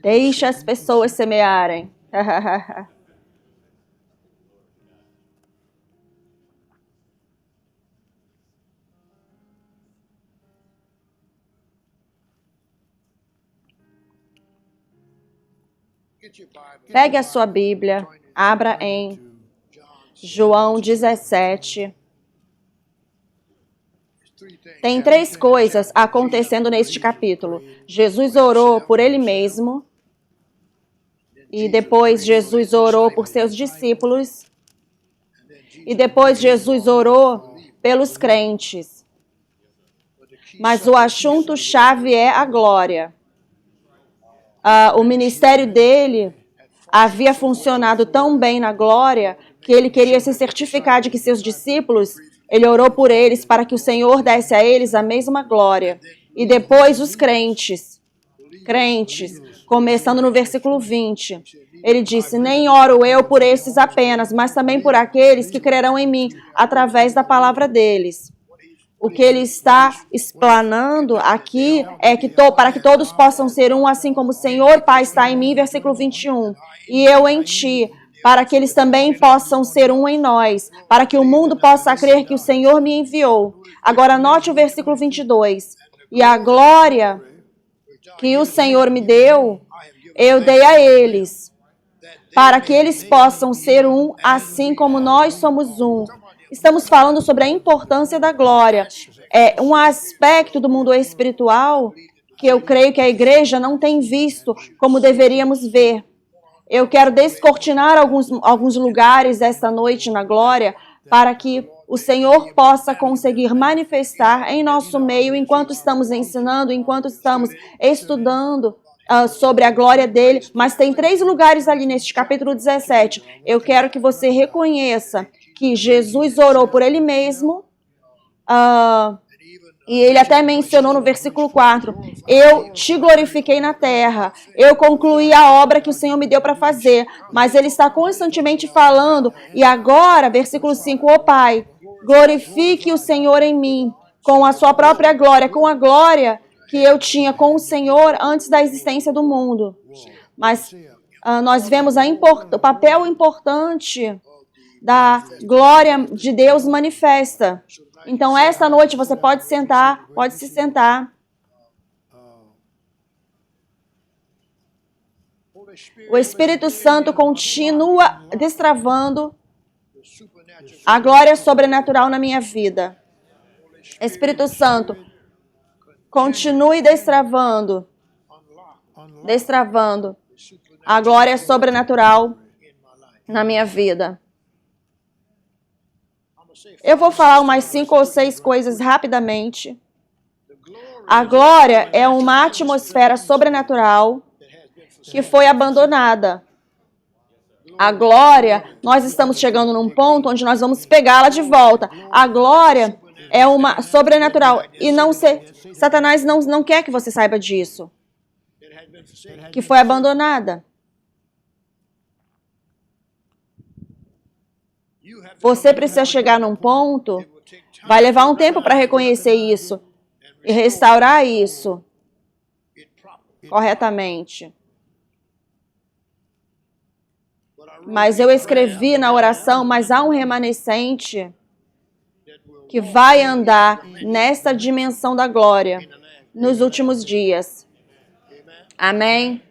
Deixe as pessoas semearem. Pegue a sua Bíblia, abra em João 17. Tem 3 coisas acontecendo neste capítulo. Jesus orou por ele mesmo, e depois Jesus orou por seus discípulos, e depois Jesus orou pelos crentes. Mas o assunto-chave é a glória. O ministério dele havia funcionado tão bem na glória que ele queria se certificar de que seus discípulos, ele orou por eles para que o Senhor desse a eles a mesma glória. E depois os crentes, começando no versículo 20, ele disse: nem oro eu por esses apenas, mas também por aqueles que crerão em mim através da palavra deles. O que ele está explanando aqui é que para que todos possam ser um, assim como o Senhor Pai está em mim, versículo 21, e eu em ti, para que eles também possam ser um em nós, para que o mundo possa crer que o Senhor me enviou. Agora note o versículo 22. E a glória que o Senhor me deu, eu dei a eles, para que eles possam ser um, assim como nós somos um. Estamos falando sobre a importância da glória. É um aspecto do mundo espiritual que eu creio que a igreja não tem visto como deveríamos ver. Eu quero descortinar alguns lugares esta noite na glória para que o Senhor possa conseguir manifestar em nosso meio enquanto estamos ensinando, enquanto estamos estudando sobre a glória dele. Mas tem 3 lugares ali neste capítulo 17. Eu quero que você reconheça que Jesus orou por ele mesmo, e ele até mencionou no versículo 4, eu te glorifiquei na terra, eu concluí a obra que o Senhor me deu para fazer, mas ele está constantemente falando, e agora, versículo 5, ó Pai, glorifique o Senhor em mim, com a sua própria glória, com a glória que eu tinha com o Senhor antes da existência do mundo. Mas nós vemos o papel importante da glória de Deus manifesta. Então, esta noite você pode se sentar. O Espírito Santo continua destravando a glória sobrenatural na minha vida. Espírito Santo, continue destravando a glória sobrenatural na minha vida. Eu vou falar umas 5 ou 6 coisas rapidamente. A glória é uma atmosfera sobrenatural que foi abandonada. A glória, nós estamos chegando num ponto onde nós vamos pegá-la de volta. A glória é uma sobrenatural. E Satanás não quer que você saiba disso. Que foi abandonada. Você precisa chegar num ponto, vai levar um tempo para reconhecer isso e restaurar isso corretamente. Mas eu escrevi na oração, mas há um remanescente que vai andar nessa dimensão da glória nos últimos dias. Amém?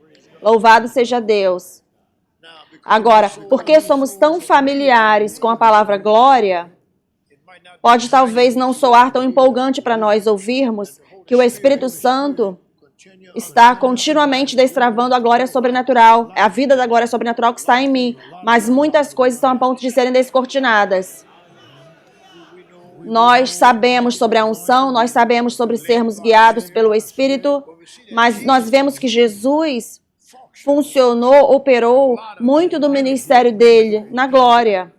Louvado seja Deus. Agora, porque somos tão familiares com a palavra glória, pode talvez não soar tão empolgante para nós ouvirmos que o Espírito Santo está continuamente destravando a glória sobrenatural, a vida da glória sobrenatural que está em mim, mas muitas coisas estão a ponto de serem descortinadas. Nós sabemos sobre a unção, nós sabemos sobre sermos guiados pelo Espírito, mas nós vemos que Jesus funcionou, operou muito do ministério dele na glória.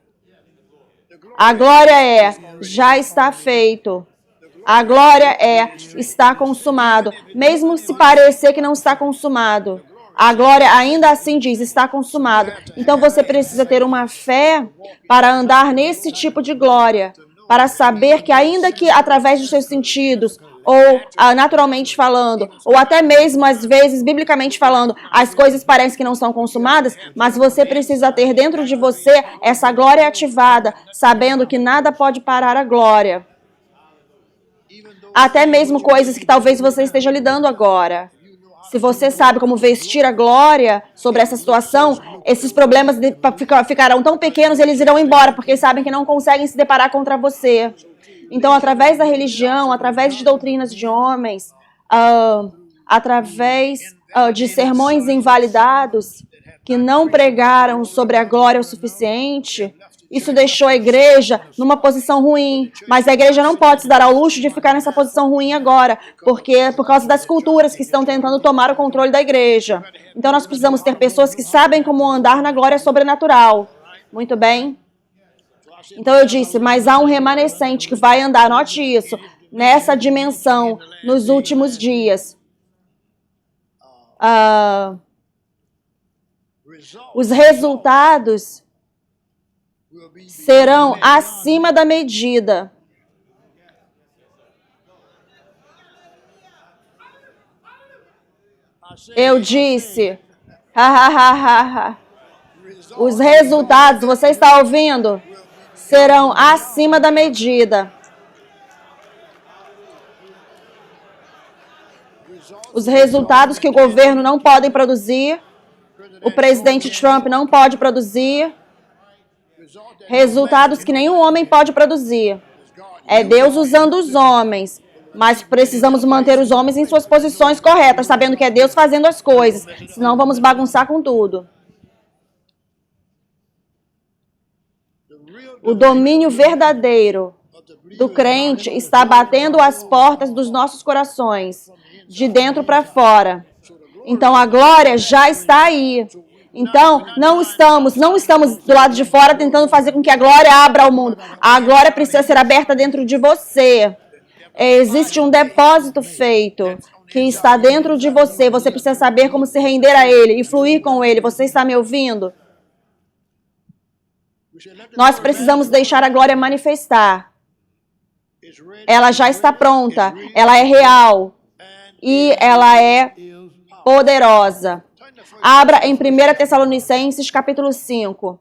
A glória já está feito. A glória está consumado. Mesmo se parecer que não está consumado, a glória ainda assim diz, está consumado. Então você precisa ter uma fé para andar nesse tipo de glória, para saber que ainda que através dos seus sentidos, ou naturalmente falando, ou até mesmo, às vezes, biblicamente falando, as coisas parecem que não são consumadas, mas você precisa ter dentro de você essa glória ativada, sabendo que nada pode parar a glória. Até mesmo coisas que talvez você esteja lidando agora. Se você sabe como vestir a glória sobre essa situação, esses problemas ficarão tão pequenos, eles irão embora, porque sabem que não conseguem se deparar contra você. Então, através da religião, através de doutrinas de homens, através de sermões invalidados que não pregaram sobre a glória o suficiente, isso deixou a igreja numa posição ruim. Mas a igreja não pode se dar ao luxo de ficar nessa posição ruim agora, porque por causa das culturas que estão tentando tomar o controle da igreja. Então, nós precisamos ter pessoas que sabem como andar na glória sobrenatural. Muito bem? Então eu disse, mas há um remanescente que vai andar, note isso, nessa dimensão nos últimos dias. Os resultados serão acima da medida. Eu disse, os resultados, você está ouvindo? Serão acima da medida. Os resultados que o governo não pode produzir, o presidente Trump não pode produzir, resultados que nenhum homem pode produzir. É Deus usando os homens, mas precisamos manter os homens em suas posições corretas, sabendo que é Deus fazendo as coisas, senão vamos bagunçar com tudo. O domínio verdadeiro do crente está batendo as portas dos nossos corações, de dentro para fora. Então a glória já está aí. Então não estamos do lado de fora tentando fazer com que a glória abra ao mundo. A glória precisa ser aberta dentro de você. Existe um depósito feito que está dentro de você. Você precisa saber como se render a ele e fluir com ele. Você está me ouvindo? Nós precisamos deixar a glória manifestar. Ela já está pronta, ela é real e ela é poderosa. Abra em 1 Tessalonicenses capítulo 5.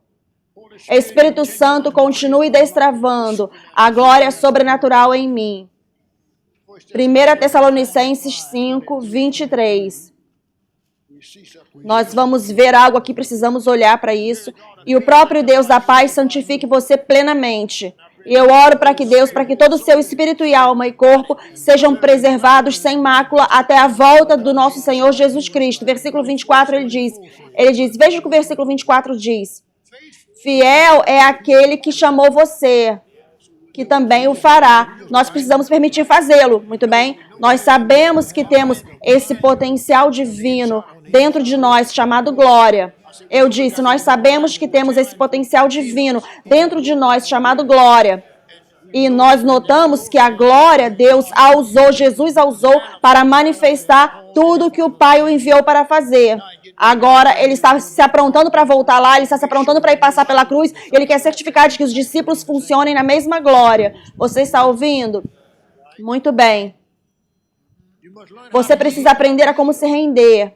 Espírito Santo, continue destravando a glória sobrenatural em mim. 1 Tessalonicenses 5, 23. Nós vamos ver algo aqui, precisamos olhar para isso. E o próprio Deus da paz santifique você plenamente. E eu oro para que Deus, para que todo o seu espírito e alma e corpo sejam preservados sem mácula até a volta do nosso Senhor Jesus Cristo. Versículo 24, ele diz, veja o que o versículo 24 diz. Fiel é aquele que chamou você, que também o fará. Nós precisamos permitir fazê-lo, muito bem? Nós sabemos que temos esse potencial divino dentro de nós, chamado glória. Eu disse, nós sabemos que temos esse potencial divino dentro de nós, chamado glória. E nós notamos que a glória, Deus a usou, Jesus a usou para manifestar tudo que o Pai o enviou para fazer. Agora, ele está se aprontando para voltar lá, ele está se aprontando para ir passar pela cruz, ele quer certificar de que os discípulos funcionem na mesma glória. Você está ouvindo? Muito bem. Você precisa aprender a como se render.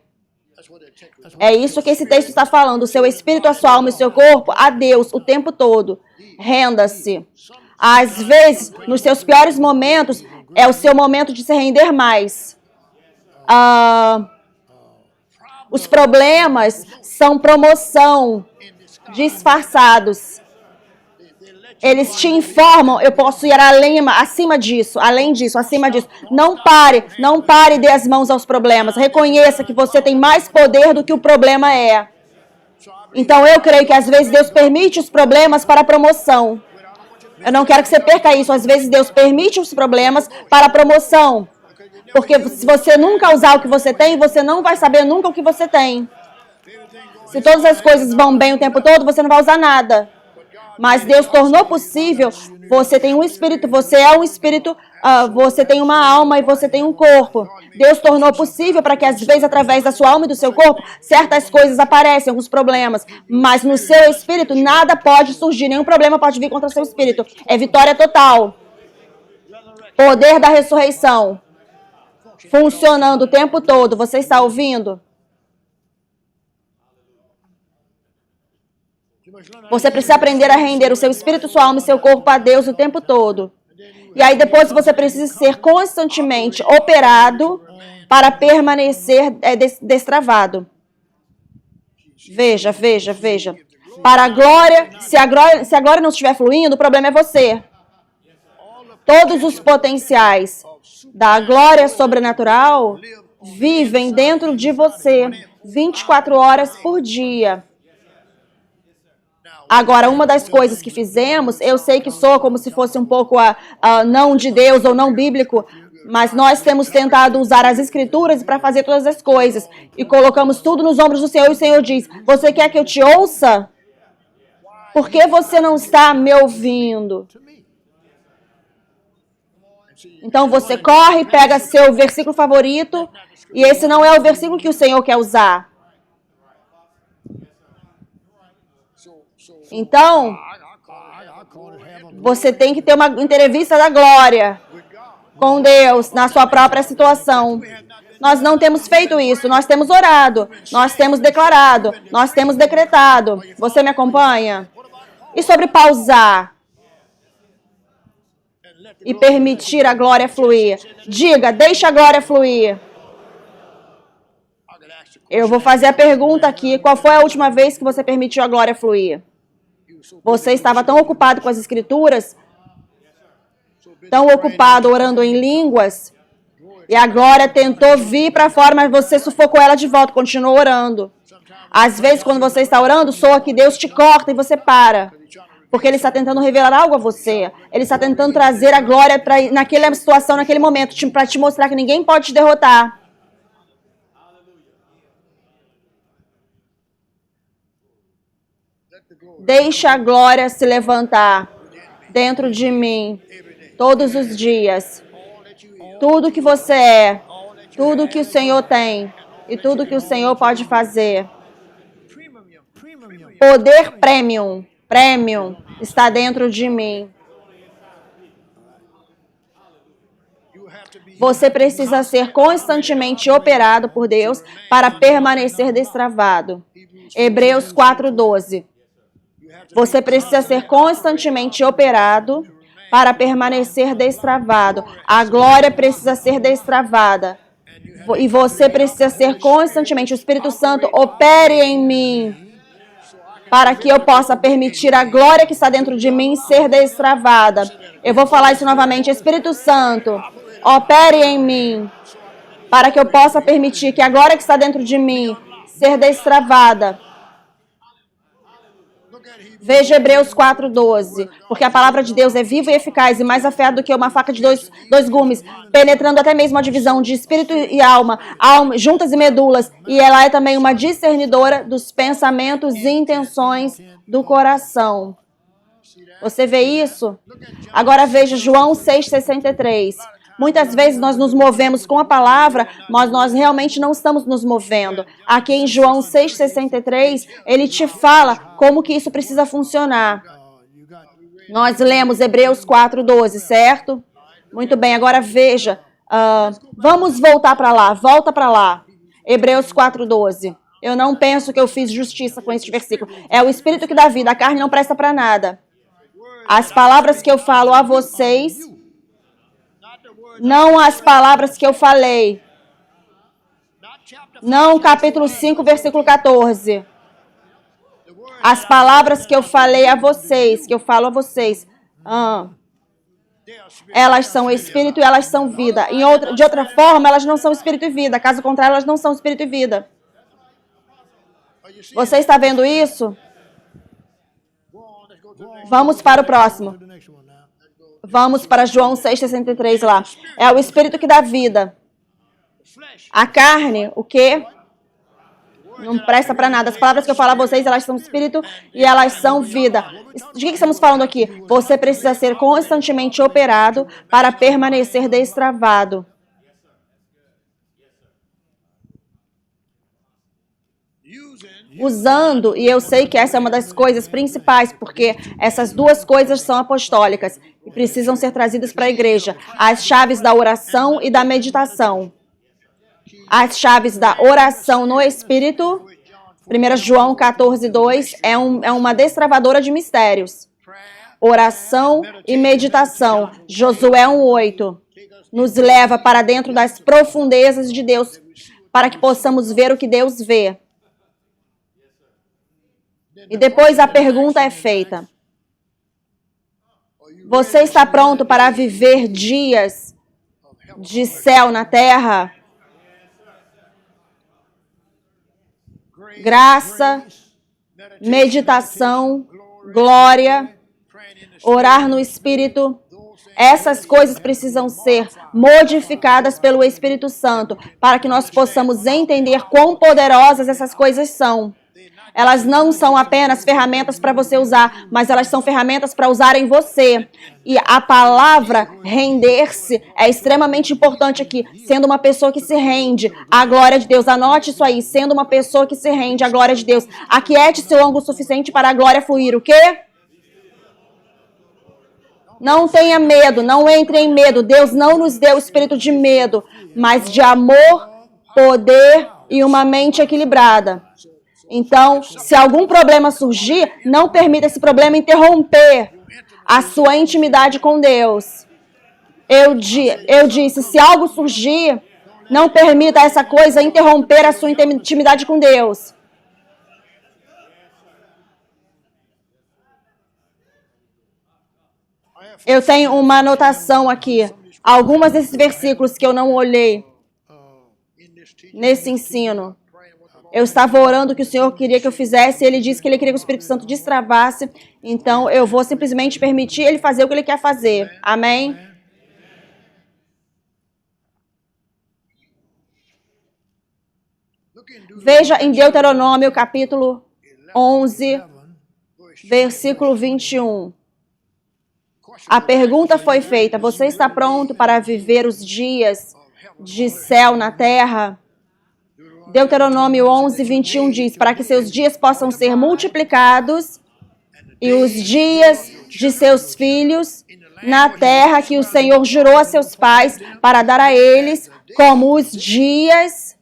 É isso que esse texto está falando. O seu espírito, a sua alma e o seu corpo a Deus o tempo todo. Renda-se. Às vezes, nos seus piores momentos, é o seu momento de se render mais. Os problemas são promoção, disfarçados. Eles te informam, eu posso ir acima disso. Não pare e dê as mãos aos problemas. Reconheça que você tem mais poder do que o problema é. Então eu creio que às vezes Deus permite os problemas para promoção. Eu não quero que você perca isso. Às vezes Deus permite os problemas para promoção. Porque se você nunca usar o que você tem, você não vai saber nunca o que você tem. Se todas as coisas vão bem o tempo todo, você não vai usar nada. Mas Deus tornou possível, você tem um espírito, você é um espírito, você tem uma alma e você tem um corpo. Deus tornou possível para que às vezes através da sua alma e do seu corpo, certas coisas aparecem, alguns problemas. Mas no seu espírito nada pode surgir, nenhum problema pode vir contra o seu espírito. É vitória total. Poder da ressurreição. funcionando o tempo todo. Você está ouvindo? Você precisa aprender a render o seu espírito, sua alma e seu corpo a Deus o tempo todo. E aí depois você precisa ser constantemente operado para permanecer destravado. Veja. Para a glória, se a glória não estiver fluindo, o problema é você. Todos os potenciais da glória sobrenatural vivem dentro de você 24 horas por dia. Agora, uma das coisas que fizemos, eu sei que soa como se fosse um pouco não de Deus ou não bíblico, mas nós temos tentado usar as escrituras para fazer todas as coisas. E colocamos tudo nos ombros do Senhor e o Senhor diz, você quer que eu te ouça? Por que você não está me ouvindo? Então você corre, pega seu versículo favorito, e esse não é o versículo que o Senhor quer usar. Então, você tem que ter uma entrevista da glória com Deus na sua própria situação. Nós não temos feito isso, nós temos orado, nós temos declarado, nós temos decretado. Você me acompanha? E sobre pausar e permitir a glória fluir? Diga, deixa a glória fluir. Eu vou fazer a pergunta aqui, qual foi a última vez que você permitiu a glória fluir? Você estava tão ocupado com as escrituras, tão ocupado orando em línguas, e a glória tentou vir para fora, mas você sufocou ela de volta, continuou orando. Às vezes, quando você está orando, soa que Deus te corta e você para. Porque Ele está tentando revelar algo a você. Ele está tentando trazer a glória naquela situação, naquele momento, para te mostrar que ninguém pode te derrotar. Deixa a glória se levantar dentro de mim todos os dias. Tudo que você é, tudo que o Senhor tem e tudo que o Senhor pode fazer. Poder premium está dentro de mim. Você precisa ser constantemente operado por Deus para permanecer destravado. Hebreus 4:12. Você precisa ser constantemente operado para permanecer destravado. A glória precisa ser destravada. E você precisa ser constantemente. O Espírito Santo opere em mim para que eu possa permitir a glória que está dentro de mim ser destravada. Eu vou falar isso novamente. Espírito Santo, opere em mim para que eu possa permitir que a glória que está dentro de mim ser destravada. Veja Hebreus 4:12, porque a palavra de Deus é viva e eficaz e mais afiada do que uma faca de dois gumes, penetrando até mesmo a divisão de espírito e alma, juntas e medulas, e ela é também uma discernidora dos pensamentos e intenções do coração. Você vê isso? Agora veja João 6,63. Muitas vezes nós nos movemos com a palavra, mas nós realmente não estamos nos movendo. Aqui em João 6,63, ele te fala como que isso precisa funcionar. Nós lemos Hebreus 4:12, certo? Muito bem, agora veja. Vamos voltar para lá, volta para lá. Hebreus 4:12. Eu não penso que eu fiz justiça com este versículo. É o Espírito que dá vida, a carne não presta para nada. As palavras que eu falo a vocês... Não as palavras que eu falei. Não capítulo 5, versículo 14. As palavras que eu falei a vocês, que eu falo a vocês, elas são espírito e elas são vida. De outra forma, elas não são espírito e vida. Caso contrário, elas não são espírito e vida. Você está vendo isso? Vamos para o próximo. Vamos para João 6,63 lá. É o Espírito que dá vida. A carne, o quê? Não presta para nada. As palavras que eu falo a vocês, elas são Espírito e elas são vida. De que estamos falando aqui? Você precisa ser constantemente operado para permanecer destravado. Usando, e eu sei que essa é uma das coisas principais, porque essas duas coisas são apostólicas e precisam ser trazidas para a igreja. As chaves da oração e da meditação. As chaves da oração no Espírito, 1 João 14:2, é uma destravadora de mistérios. Oração e meditação. Josué 1:8 nos leva para dentro das profundezas de Deus, para que possamos ver o que Deus vê. E depois a pergunta é feita: você está pronto para viver dias de céu na terra? Graça, meditação, glória, orar no Espírito. Essas coisas precisam ser modificadas pelo Espírito Santo para que nós possamos entender quão poderosas essas coisas são. Elas não são apenas ferramentas para você usar, mas elas são ferramentas para usar em você. E a palavra render-se é extremamente importante aqui, sendo uma pessoa que se rende à glória de Deus. Anote isso aí, sendo uma pessoa que se rende à glória de Deus. Aquiete-se longo o suficiente para a glória fluir. O quê? Não tenha medo, não entre em medo. Deus não nos deu o espírito de medo, mas de amor, poder e uma mente equilibrada. Então, se algum problema surgir, não permita esse problema interromper a sua intimidade com Deus. Eu disse, se algo surgir, não permita essa coisa interromper a sua intimidade com Deus. Eu tenho uma anotação aqui. Algumas desses versículos que eu não olhei nesse ensino. Eu estava orando que o Senhor queria que eu fizesse, e Ele disse que Ele queria que o Espírito Santo destravasse, então eu vou simplesmente permitir Ele fazer o que Ele quer fazer. Amém? Veja em Deuteronômio capítulo 11, versículo 21. A pergunta foi feita: você está pronto para viver os dias de céu na terra? Deuteronômio 11, 21 diz: para que seus dias possam ser multiplicados e os dias de seus filhos na terra que o Senhor jurou a seus pais para dar a eles como os dias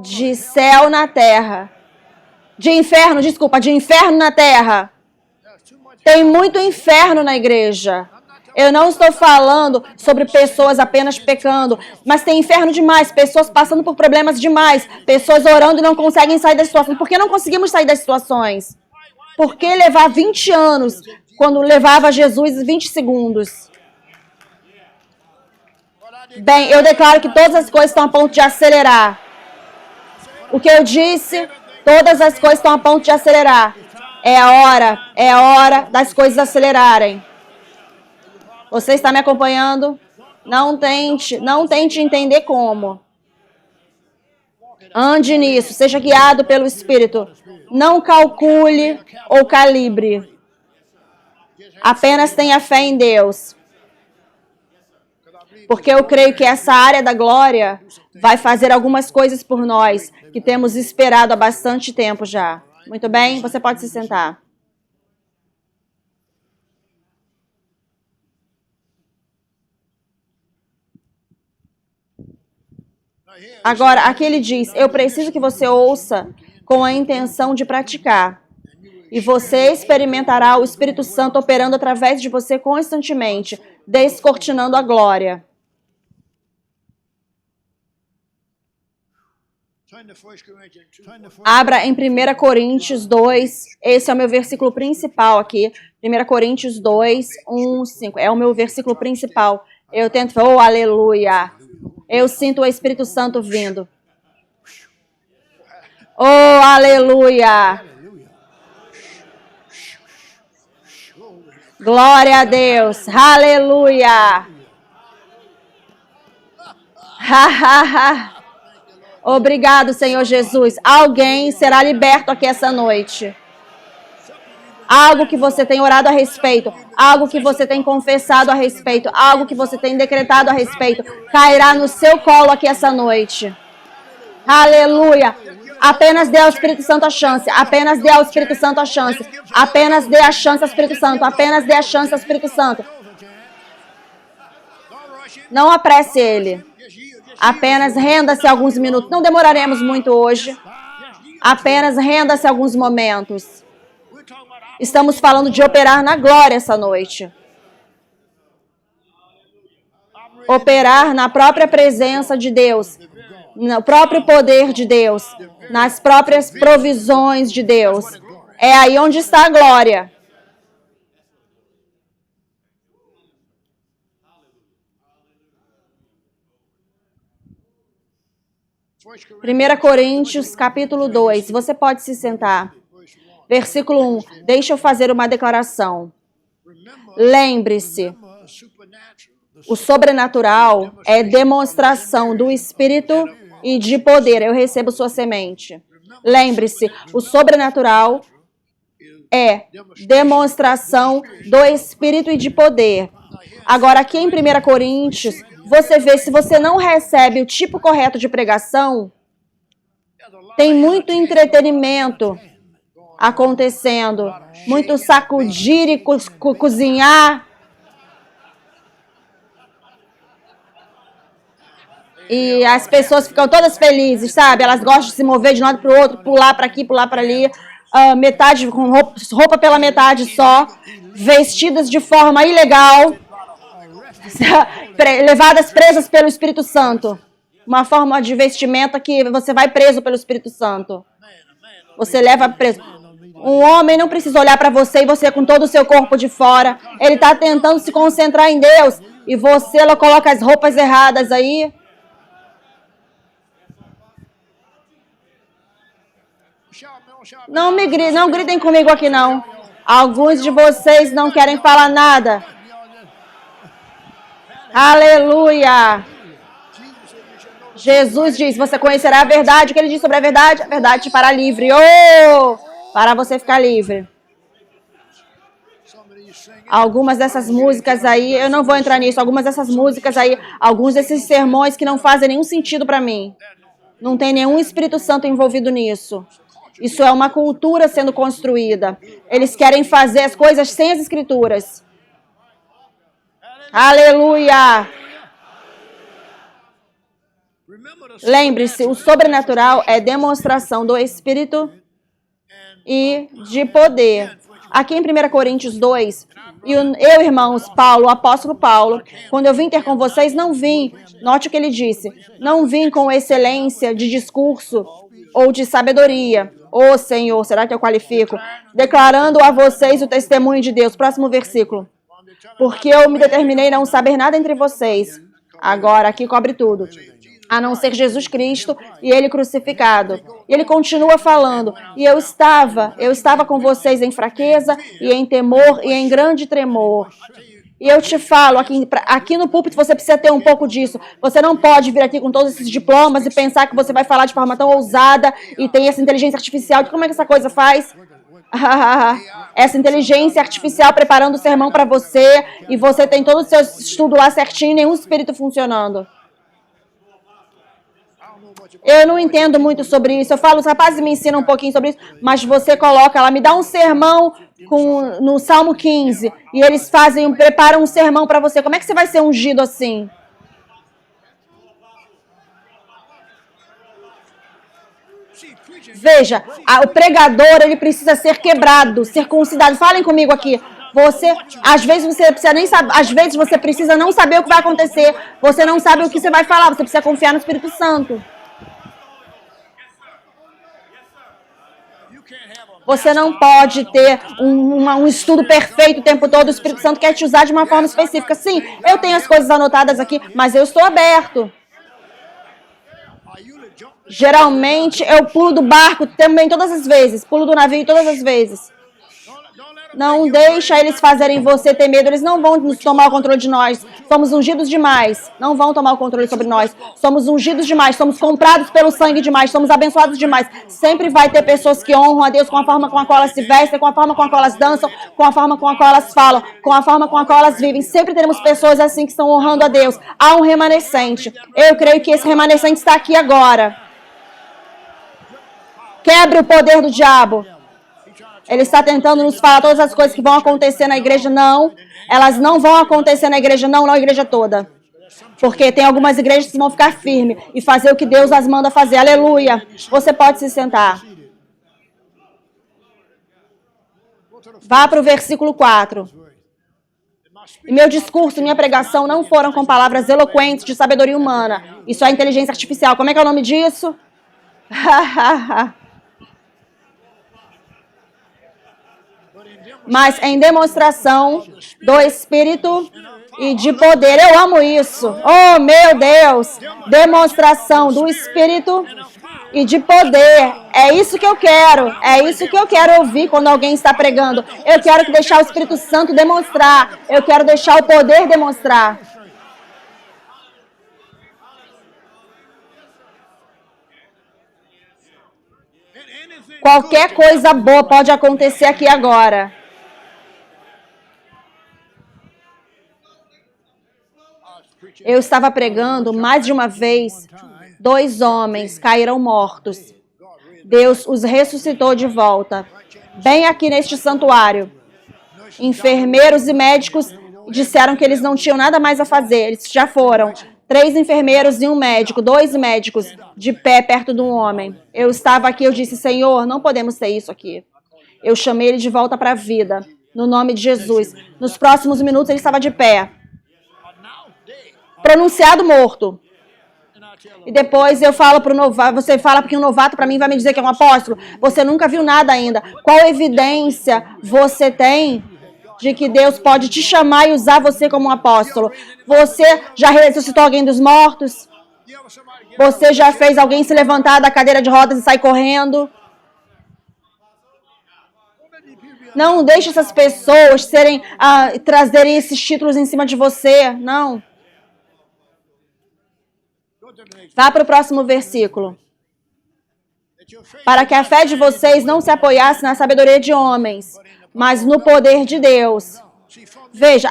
de céu na terra. De inferno na terra. Tem muito inferno na igreja. Eu não estou falando sobre pessoas apenas pecando, mas tem inferno demais, pessoas passando por problemas demais, pessoas orando e não conseguem sair das situações. Por que não conseguimos sair das situações? Por que levar 20 anos quando levava Jesus 20 segundos? Bem, eu declaro que todas as coisas estão a ponto de acelerar. O que eu disse, todas as coisas estão a ponto de acelerar. É a hora das coisas acelerarem. Você está me acompanhando? Não tente entender como. Ande nisso, seja guiado pelo Espírito. Não calcule ou calibre. Apenas tenha fé em Deus. Porque eu creio que essa área da glória vai fazer algumas coisas por nós que temos esperado há bastante tempo já. Muito bem, você pode se sentar. Agora, aqui ele diz: eu preciso que você ouça com a intenção de praticar. E você experimentará o Espírito Santo operando através de você constantemente, descortinando a glória. Abra em 1 Coríntios 2, esse é o meu versículo principal aqui. 1 Coríntios 2, 1, 5, é o meu versículo principal. Eu tento, oh, aleluia. Eu sinto o Espírito Santo vindo. Oh, aleluia. Glória a Deus. Aleluia. Ha, ha, ha. Obrigado, Senhor Jesus. Alguém será liberto aqui essa noite. Algo que você tem orado a respeito, algo que você tem confessado a respeito, algo que você tem decretado a respeito, cairá no seu colo aqui essa noite. Aleluia. Apenas dê ao Espírito Santo a chance. Apenas dê ao Espírito Santo a chance. Apenas dê a chance ao Espírito Santo. Apenas dê a chance ao Espírito Santo. Não apresse ele. Apenas renda-se alguns minutos. Não demoraremos muito hoje. Apenas renda-se alguns momentos. Estamos falando de operar na glória essa noite. Operar na própria presença de Deus, no próprio poder de Deus, nas próprias provisões de Deus. É aí onde está a glória. Primeira Coríntios, capítulo 2. Você pode se sentar. Versículo 1. Deixa eu fazer uma declaração. Lembre-se, o sobrenatural é demonstração do Espírito e de poder. Eu recebo sua semente. Lembre-se, o sobrenatural é demonstração do Espírito e de poder. Agora, aqui em 1 Coríntios, você vê, se você não recebe o tipo correto de pregação, tem muito entretenimento acontecendo, muito sacudir e cozinhar. E as pessoas ficam todas felizes, sabe? Elas gostam de se mover de um lado para o outro, pular para aqui, pular para ali. Metade com roupa pela metade só, vestidas de forma ilegal, levadas presas pelo Espírito Santo. Uma forma de vestimenta que você vai preso pelo Espírito Santo. Você leva preso. Um homem não precisa olhar para você e você com todo o seu corpo de fora. Ele está tentando se concentrar em Deus e você coloca as roupas erradas aí. Não gritem comigo aqui não. Alguns de vocês não querem falar nada. Aleluia. Jesus diz, você conhecerá a verdade. O que ele diz sobre a verdade? A verdade te fará livre. Oh! Para você ficar livre. Algumas dessas músicas aí, eu não vou entrar nisso. Algumas dessas músicas aí, alguns desses sermões que não fazem nenhum sentido para mim. Não tem nenhum Espírito Santo envolvido nisso. Isso é uma cultura sendo construída. Eles querem fazer as coisas sem as Escrituras. Aleluia! Lembre-se, o sobrenatural é demonstração do Espírito e de poder. Aqui em 1 Coríntios 2, eu, irmãos, Paulo, o apóstolo Paulo, quando eu vim ter com vocês, não vim, note o que ele disse, não vim com excelência de discurso ou de sabedoria. Ô Senhor, será que eu qualifico? Declarando a vocês o testemunho de Deus. Próximo versículo. Porque eu me determinei a não saber nada entre vocês. Agora, aqui cobre tudo. A não ser Jesus Cristo e Ele crucificado. E Ele continua falando. E eu estava com vocês em fraqueza e em temor e em grande tremor. E eu te falo, aqui no púlpito você precisa ter um pouco disso. Você não pode vir aqui com todos esses diplomas e pensar que você vai falar de forma tão ousada e tem essa inteligência artificial. Como é que essa coisa faz? Essa inteligência artificial preparando o sermão para você e você tem todo o seu estudo lá certinho e nenhum espírito funcionando. Eu não entendo muito sobre isso. Eu falo, os rapazes me ensinam um pouquinho sobre isso, mas você coloca, ela me dá um sermão no Salmo 15 e eles preparam um sermão para você. Como é que você vai ser ungido assim? Veja, o pregador, ele precisa ser quebrado, circuncidado. Falem comigo aqui. Às vezes você precisa nem saber, às vezes você precisa não saber o que vai acontecer. Você não sabe o que você vai falar, você precisa confiar no Espírito Santo. Você não pode ter um estudo perfeito o tempo todo. O Espírito Santo quer te usar de uma forma específica. Sim, eu tenho as coisas anotadas aqui, mas eu estou aberto. Geralmente, eu pulo do barco também todas as vezes. Pulo do navio todas as vezes. Não deixa eles fazerem você ter medo. Eles não vão tomar o controle de nós. Somos ungidos demais. Não vão tomar o controle sobre nós. Somos ungidos demais. Somos comprados pelo sangue demais. Somos abençoados demais. Sempre vai ter pessoas que honram a Deus com a forma com a qual elas se vestem, com a forma com a qual elas dançam, com a forma com a qual elas falam, com a forma com a qual elas vivem. Sempre teremos pessoas assim que estão honrando a Deus. Há um remanescente. Eu creio que esse remanescente está aqui agora. Quebre o poder do diabo. Ele está tentando nos falar todas as coisas que vão acontecer na igreja. Não, elas não vão acontecer na igreja, não a igreja toda. Porque tem algumas igrejas que vão ficar firmes e fazer o que Deus as manda fazer. Aleluia. Você pode se sentar. Vá para o versículo 4. E meu discurso, minha pregação não foram com palavras eloquentes de sabedoria humana. Isso é inteligência artificial. Como é que é o nome disso? Mas em demonstração do Espírito e de poder. Eu amo isso. Oh, meu Deus. Demonstração do Espírito e de poder. É isso que eu quero. É isso que eu quero ouvir quando alguém está pregando. Eu quero deixar o Espírito Santo demonstrar. Eu quero deixar o poder demonstrar. Qualquer coisa boa pode acontecer aqui agora. Eu estava pregando mais de uma vez. 2 homens caíram mortos. Deus os ressuscitou de volta. Bem aqui neste santuário. Enfermeiros e médicos disseram que eles não tinham nada mais a fazer. Eles já foram. 3 enfermeiros e um médico, 2 médicos de pé perto de um homem. Eu estava aqui, eu disse, Senhor, não podemos ter isso aqui. Eu chamei ele de volta para a vida, no nome de Jesus. Nos próximos minutos ele estava de pé. Pronunciado morto. E depois eu falo para o novato, você fala que um novato para mim vai me dizer que é um apóstolo. Você nunca viu nada ainda. Qual evidência você tem de que Deus pode te chamar e usar você como um apóstolo? Você já ressuscitou alguém dos mortos? Você já fez alguém se levantar da cadeira de rodas e sair correndo? Não deixe essas pessoas trazerem esses títulos em cima de você. Não. Vá para o próximo versículo. Para que a fé de vocês não se apoiasse na sabedoria de homens, mas no poder de Deus. Veja,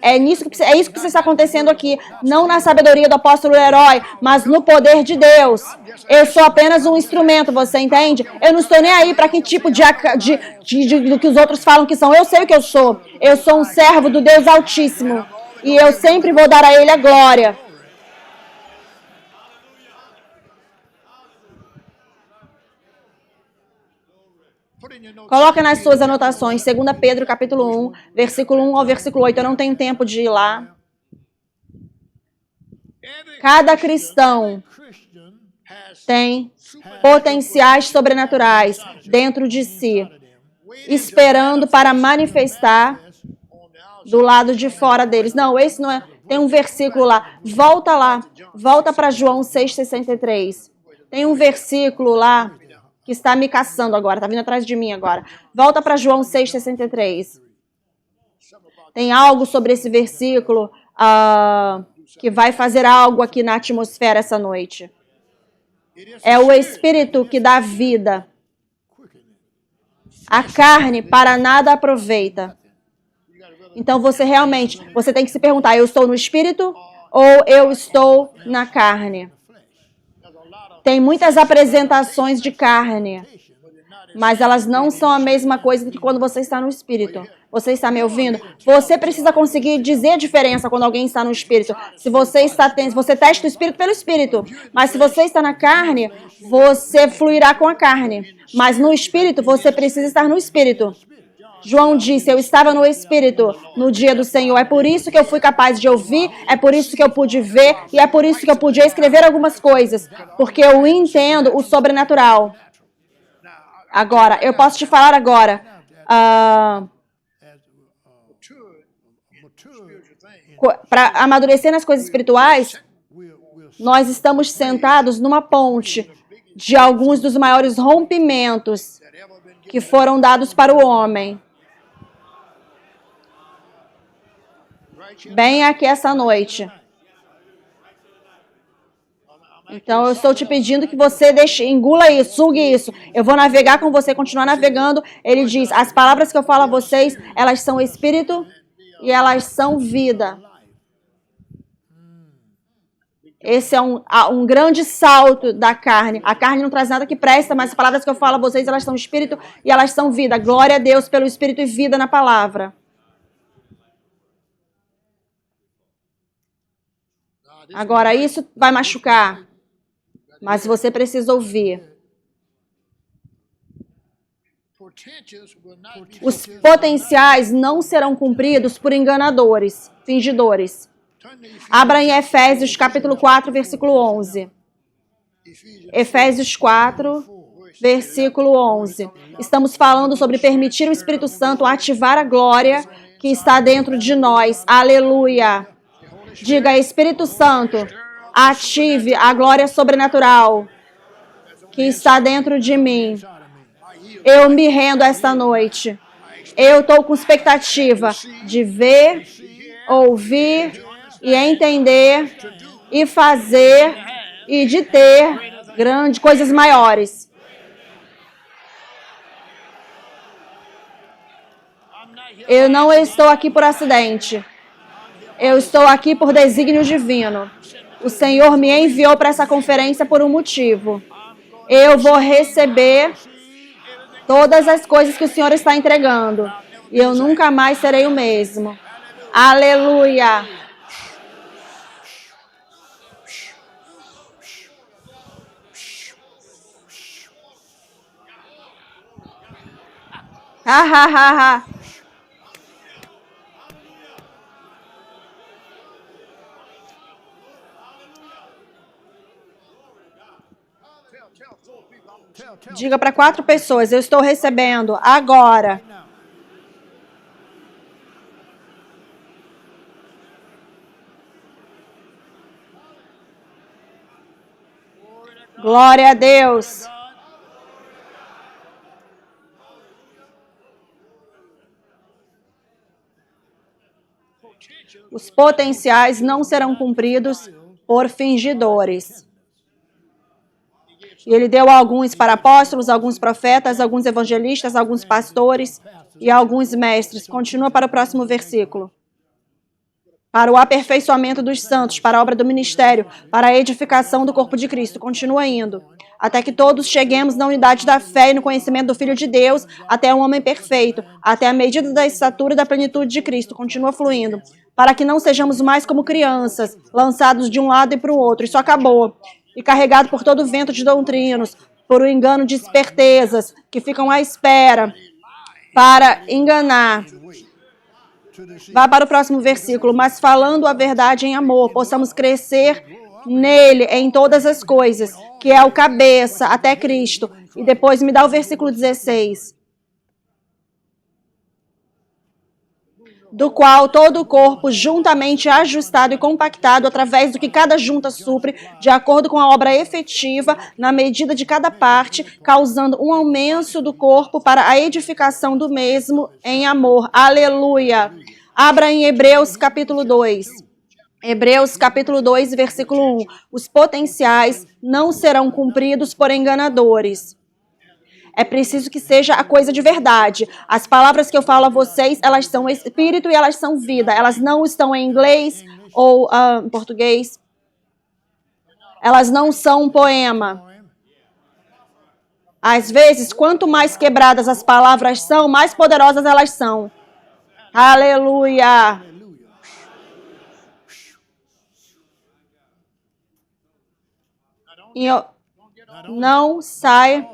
é isso que precisa estar acontecendo aqui. Não na sabedoria do apóstolo herói, mas no poder de Deus. Eu sou apenas um instrumento, você entende? Eu não estou nem aí para que tipo do que os outros falam que são. Eu sei o que eu sou. Eu sou um servo do Deus Altíssimo. E eu sempre vou dar a Ele a glória. Coloca nas suas anotações, 2 Pedro capítulo 1, versículo 1 ao versículo 8. Eu não tenho tempo de ir lá. Cada cristão tem potenciais sobrenaturais dentro de si, esperando para manifestar do lado de fora deles. Não, esse não é. Tem um versículo lá. Volta lá. Volta para João 6,63. Tem um versículo lá que está me caçando agora, está vindo atrás de mim agora. Volta para João 6,63. Tem algo sobre esse versículo que vai fazer algo aqui na atmosfera essa noite. É o Espírito que dá vida. A carne para nada aproveita. Então você tem que se perguntar, eu estou no Espírito ou eu estou na carne? Tem muitas apresentações de carne, mas elas não são a mesma coisa que quando você está no Espírito. Você está me ouvindo? Você precisa conseguir dizer a diferença quando alguém está no Espírito. Se você testa o Espírito pelo Espírito, mas se você está na carne, você fluirá com a carne. Mas no Espírito, você precisa estar no Espírito. João disse, eu estava no Espírito no dia do Senhor. É por isso que eu fui capaz de ouvir, é por isso que eu pude ver e é por isso que eu pude escrever algumas coisas, porque eu entendo o sobrenatural. Agora, eu posso te falar agora, para amadurecer nas coisas espirituais, nós estamos sentados numa ponte de alguns dos maiores rompimentos que foram dados para o homem. Bem aqui essa noite. Então, eu estou te pedindo que você engula isso, sugue isso. Eu vou navegar com você, continuar navegando. Ele diz, as palavras que eu falo a vocês, elas são espírito e elas são vida. Esse é um grande salto da carne. A carne não traz nada que presta, mas as palavras que eu falo a vocês, elas são espírito e elas são vida. Glória a Deus pelo espírito e vida na palavra. Agora, isso vai machucar, mas você precisa ouvir. Os potenciais não serão cumpridos por enganadores, fingidores. Abra em Efésios capítulo 4, versículo 11. Efésios 4, versículo 11. Estamos falando sobre permitir o Espírito Santo ativar a glória que está dentro de nós. Aleluia! Diga, Espírito Santo, ative a glória sobrenatural que está dentro de mim. Eu me rendo esta noite. Eu estou com expectativa de ver, ouvir e entender e fazer e de ter grandes coisas maiores. Eu não estou aqui por acidente. Eu estou aqui por desígnio divino. O Senhor me enviou para essa conferência por um motivo. Eu vou receber todas as coisas que o Senhor está entregando. E eu nunca mais serei o mesmo. Aleluia! Ha, ha, ha, ha. Diga para 4 pessoas, eu estou recebendo agora. Glória a Deus. Os potenciais não serão cumpridos por fingidores. E ele deu alguns para apóstolos, alguns profetas, alguns evangelistas, alguns pastores e alguns mestres. Continua para o próximo versículo. Para o aperfeiçoamento dos santos, para a obra do ministério, para a edificação do corpo de Cristo. Continua indo. Até que todos cheguemos na unidade da fé e no conhecimento do Filho de Deus, até um homem perfeito, até a medida da estatura e da plenitude de Cristo. Continua fluindo. Para que não sejamos mais como crianças, lançados de um lado e para o outro. Isso acabou. E carregado por todo o vento de doutrinos, por o engano de espertezas, que ficam à espera para enganar. Vá para o próximo versículo. Mas falando a verdade em amor, possamos crescer nele em todas as coisas, que é o cabeça até Cristo. E depois me dá o versículo 16. Do qual todo o corpo, juntamente ajustado e compactado, através do que cada junta supre, de acordo com a obra efetiva, na medida de cada parte, causando um aumento do corpo para a edificação do mesmo em amor. Aleluia! Abra em Hebreus capítulo 2. Hebreus capítulo 2, versículo 1. Os potenciais não serão cumpridos por enganadores. É preciso que seja a coisa de verdade. As palavras que eu falo a vocês, elas são espírito e elas são vida. Elas não estão em inglês ou em português. Elas não são um poema. Às vezes, quanto mais quebradas as palavras são, mais poderosas elas são. Aleluia! Não sai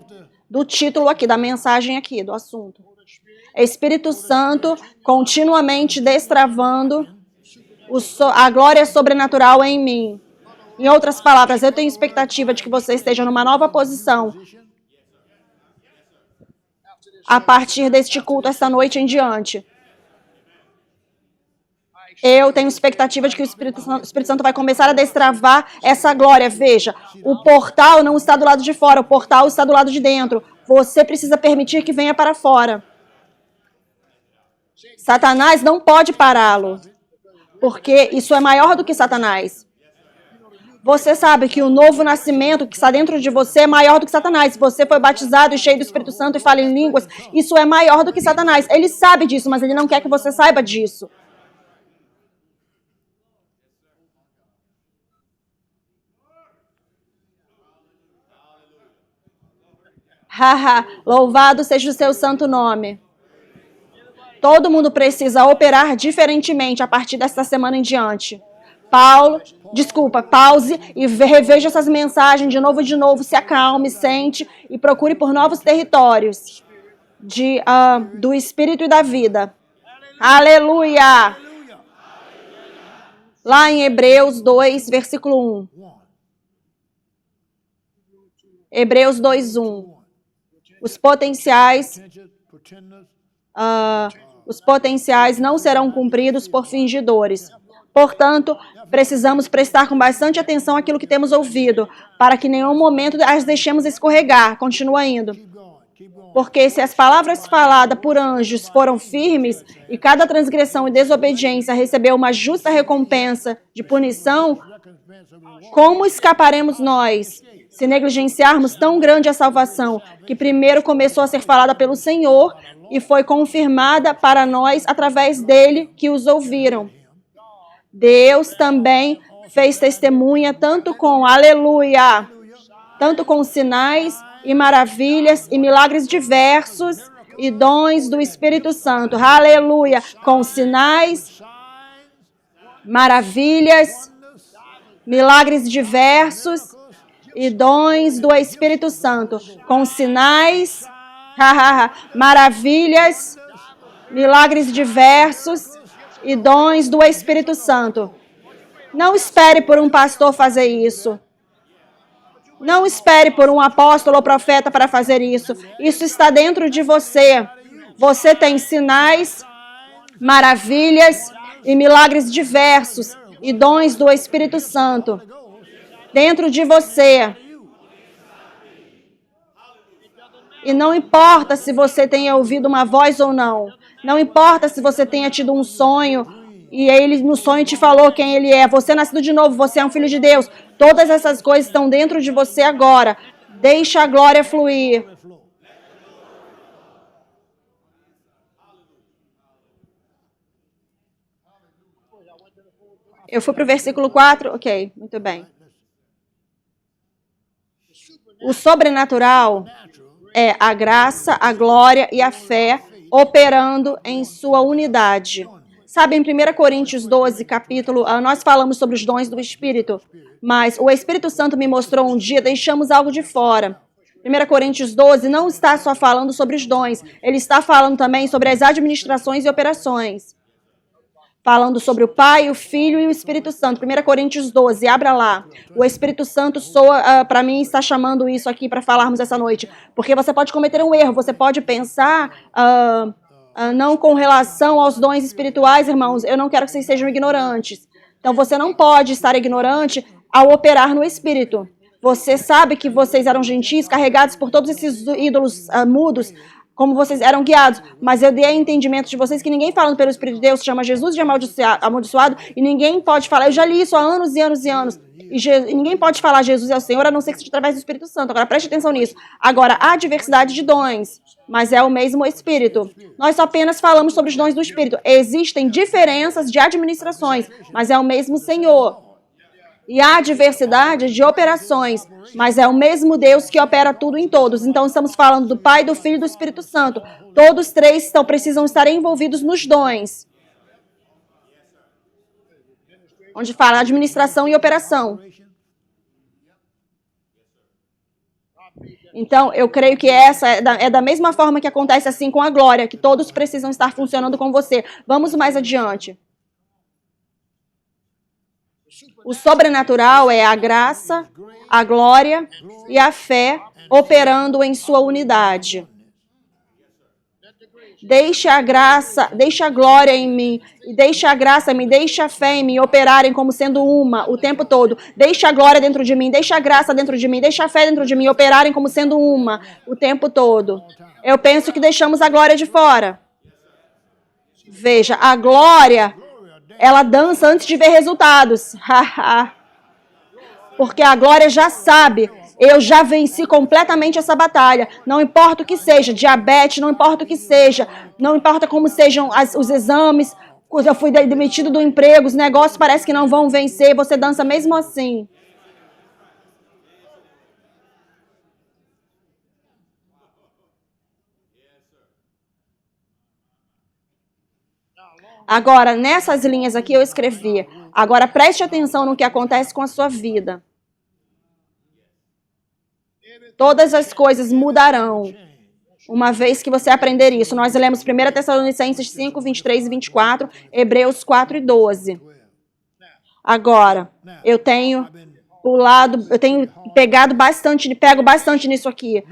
do título aqui, da mensagem aqui, do assunto. Espírito Santo continuamente destravando a glória sobrenatural em mim. Em outras palavras, eu tenho expectativa de que você esteja numa nova posição a partir deste culto, esta noite em diante. Eu tenho expectativa de que o Espírito Santo vai começar a destravar essa glória. Veja, o portal não está do lado de fora, o portal está do lado de dentro. Você precisa permitir que venha para fora. Satanás não pode pará-lo, porque isso é maior do que Satanás. Você sabe que o novo nascimento que está dentro de você é maior do que Satanás. Se você foi batizado e cheio do Espírito Santo e fala em línguas, isso é maior do que Satanás. Ele sabe disso, mas ele não quer que você saiba disso. Haha, louvado seja o seu santo nome. Todo mundo precisa operar diferentemente a partir desta semana em diante. Pause e reveja essas mensagens de novo, se acalme, sente e procure por novos territórios do Espírito e da vida. Aleluia! Lá em Hebreus 2, versículo 1. Hebreus 2, 1. Os potenciais não serão cumpridos por fingidores. Portanto, precisamos prestar com bastante atenção àquilo que temos ouvido, para que em nenhum momento as deixemos escorregar. Continua indo. Porque se as palavras faladas por anjos foram firmes e cada transgressão e desobediência recebeu uma justa recompensa de punição, como escaparemos nós se negligenciarmos tão grande a salvação, que primeiro começou a ser falada pelo Senhor e foi confirmada para nós através dele que os ouviram? Deus também fez testemunha tanto com sinais e maravilhas e milagres diversos e dons do Espírito Santo. Aleluia! Com sinais, maravilhas, milagres diversos e dons do Espírito Santo. Com sinais, maravilhas, milagres diversos e dons do Espírito Santo. Não espere por um pastor fazer isso. Não espere por um apóstolo ou profeta para fazer isso. Isso está dentro de você. Você tem sinais, maravilhas e milagres diversos e dons do Espírito Santo dentro de você. E não importa se você tenha ouvido uma voz ou não. Não importa se você tenha tido um sonho e ele no sonho te falou quem ele é. Você é nascido de novo, você é um filho de Deus. Todas essas coisas estão dentro de você agora. Deixa a glória fluir. Eu fui para o versículo 4? Ok, muito bem. O sobrenatural é a graça, a glória e a fé operando em sua unidade. Sabe, em 1 Coríntios 12, capítulo, nós falamos sobre os dons do Espírito, mas o Espírito Santo me mostrou um dia, deixamos algo de fora. 1 Coríntios 12 não está só falando sobre os dons, ele está falando também sobre as administrações e operações. Falando sobre o Pai, o Filho e o Espírito Santo. 1 Coríntios 12, abra lá. O Espírito Santo soa, para mim, está chamando isso aqui para falarmos essa noite. Porque você pode cometer um erro, você pode pensar, não com relação aos dons espirituais, irmãos, eu não quero que vocês sejam ignorantes. Então, você não pode estar ignorante ao operar no Espírito. Você sabe que vocês eram gentis, carregados por todos esses ídolos mudos, como vocês eram guiados, mas eu dei entendimento de vocês que ninguém falando pelo Espírito de Deus se chama Jesus de amaldiçoado, e ninguém pode falar, eu já li isso há anos e anos e anos, e ninguém pode falar Jesus é o Senhor, a não ser que seja através do Espírito Santo. Agora preste atenção nisso. Agora, há diversidade de dons, mas é o mesmo Espírito. Nós só apenas falamos sobre os dons do Espírito. Existem diferenças de administrações, mas é o mesmo Senhor. E há diversidade de operações, mas é o mesmo Deus que opera tudo em todos. Então, estamos falando do Pai, do Filho e do Espírito Santo. Todos três precisam estar envolvidos nos dons. Onde fala administração e operação. Então, eu creio que essa é da mesma forma que acontece assim com a glória, que todos precisam estar funcionando com você. Vamos mais adiante. O sobrenatural é a graça, a glória e a fé operando em sua unidade. Deixa a graça, deixa a glória em mim, e deixa a graça em mim, deixa a fé em mim operarem como sendo uma o tempo todo. Deixa a glória dentro de mim, deixa a graça dentro de mim, deixa a fé dentro de mim operarem como sendo uma o tempo todo. Eu penso que deixamos a glória de fora. Veja, a glória, ela dança antes de ver resultados. Porque a glória já sabe. Eu já venci completamente essa batalha. Não importa o que seja, diabetes, não importa o que seja, não importa como sejam os exames, eu fui demitido do emprego, os negócios parece que não vão vencer, você dança mesmo assim. Agora, nessas linhas aqui eu escrevi. Agora, preste atenção no que acontece com a sua vida. Todas as coisas mudarão uma vez que você aprender isso. Nós lemos 1 Tessalonicenses 5, 23 e 24, Hebreus 4 e 12. Agora, eu tenho pego bastante nisso aqui,